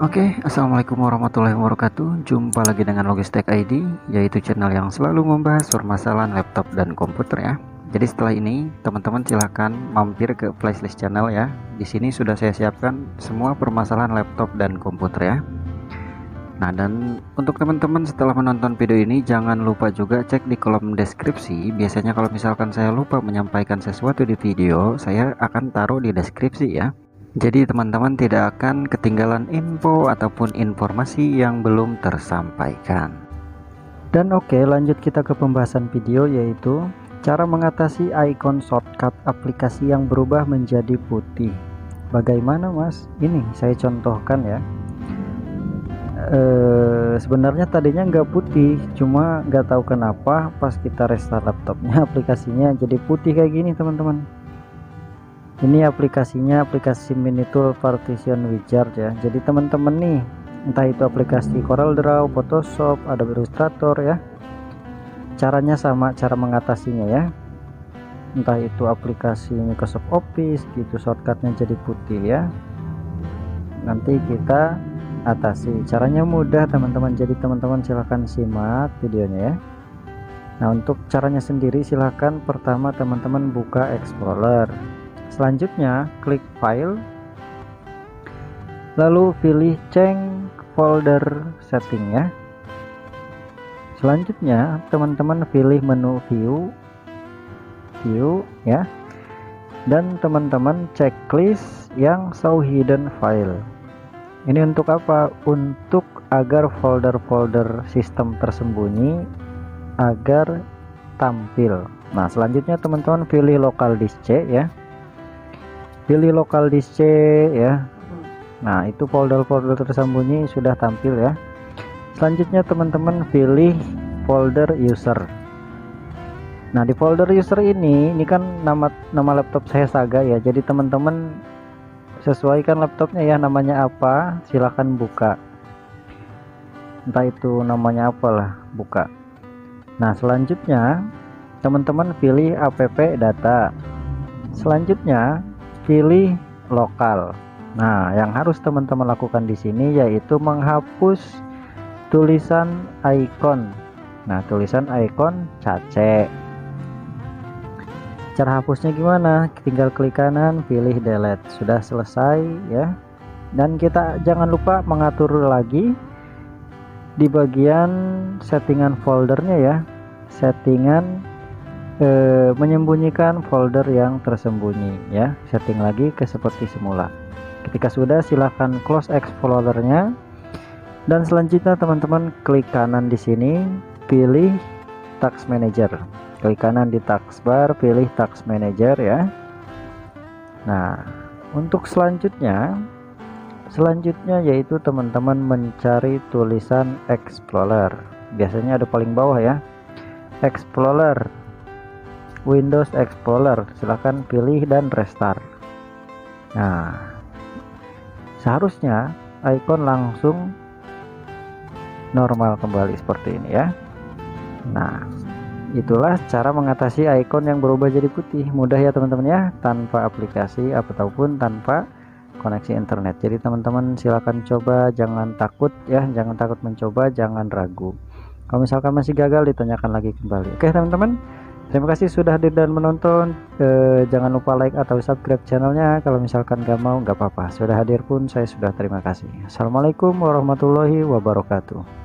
Assalamualaikum warahmatullahi wabarakatuh. Jumpa lagi dengan Logistek ID, yaitu channel yang selalu membahas permasalahan laptop dan komputer ya. Jadi setelah ini, teman-teman silahkan mampir ke playlist channel ya. Di sini sudah saya siapkan semua permasalahan laptop dan komputer ya. Nah, dan untuk teman-teman setelah menonton video ini, jangan lupa juga cek di kolom deskripsi. Biasanya kalau misalkan saya lupa menyampaikan sesuatu di video, saya akan taruh di deskripsi ya. Jadi teman-teman tidak akan ketinggalan info ataupun informasi yang belum tersampaikan. Dan oke, lanjut kita ke pembahasan video, yaitu cara mengatasi icon shortcut aplikasi yang berubah menjadi putih. Bagaimana mas? Ini saya contohkan ya. Sebenarnya tadinya nggak putih, cuma nggak tahu kenapa pas kita restart laptopnya aplikasinya jadi putih kayak gini teman-teman. Ini aplikasinya aplikasi mini tool partition wizard ya. Jadi teman-teman nih, entah itu aplikasi CorelDRAW, Photoshop, Adobe Illustrator ya, caranya sama, cara mengatasinya ya. Entah itu aplikasi Microsoft Office gitu, shortcutnya jadi putih ya, nanti kita atasi. Caranya mudah teman-teman, jadi teman-teman silahkan simak videonya ya. Nah, untuk caranya sendiri silahkan pertama teman-teman buka Explorer, selanjutnya klik file, lalu pilih change folder setting ya. Selanjutnya teman-teman pilih menu view ya, dan teman-teman checklist yang show hidden file. Ini untuk apa? Untuk agar folder-folder sistem tersembunyi agar tampil. Nah, selanjutnya teman-teman pilih local disk C ya. Pilih local disk C ya. Nah, itu folder-folder tersembunyi sudah tampil ya. Selanjutnya teman-teman pilih folder user. Nah, di folder user ini kan nama laptop saya Saga ya. Jadi teman-teman sesuaikan laptopnya ya, namanya apa, silahkan buka, entah itu namanya apalah, buka. Nah, selanjutnya teman-teman pilih app data, selanjutnya pilih lokal. Nah, yang harus teman-teman lakukan di sini yaitu menghapus tulisan icon. Nah, tulisan icon cache. Cara hapusnya gimana? Tinggal klik kanan, pilih delete. Sudah selesai ya. Dan kita jangan lupa mengatur lagi di bagian settingan foldernya ya. Settingan menyembunyikan folder yang tersembunyi ya. Setting lagi ke seperti semula. Ketika sudah, silahkan close explorernya. Dan selanjutnya teman-teman klik kanan di sini, pilih task manager. Klik kanan di taskbar, pilih task manager ya. Nah, untuk selanjutnya yaitu teman-teman mencari tulisan Explorer. Biasanya ada paling bawah ya, Explorer, Windows Explorer. Silahkan pilih dan restart. Nah, seharusnya icon langsung normal kembali seperti ini ya. Nah, itulah cara mengatasi icon yang berubah jadi putih. Mudah ya teman-teman ya, tanpa aplikasi ataupun tanpa koneksi internet. Jadi teman-teman silakan coba, jangan takut ya, jangan takut mencoba, jangan ragu. Kalau misalkan masih gagal, ditanyakan lagi kembali. Oke teman-teman, terima kasih sudah hadir dan menonton. Jangan lupa like atau subscribe channelnya. Kalau misalkan gak mau, gak apa-apa, sudah hadir pun saya sudah terima kasih. Assalamualaikum warahmatullahi wabarakatuh.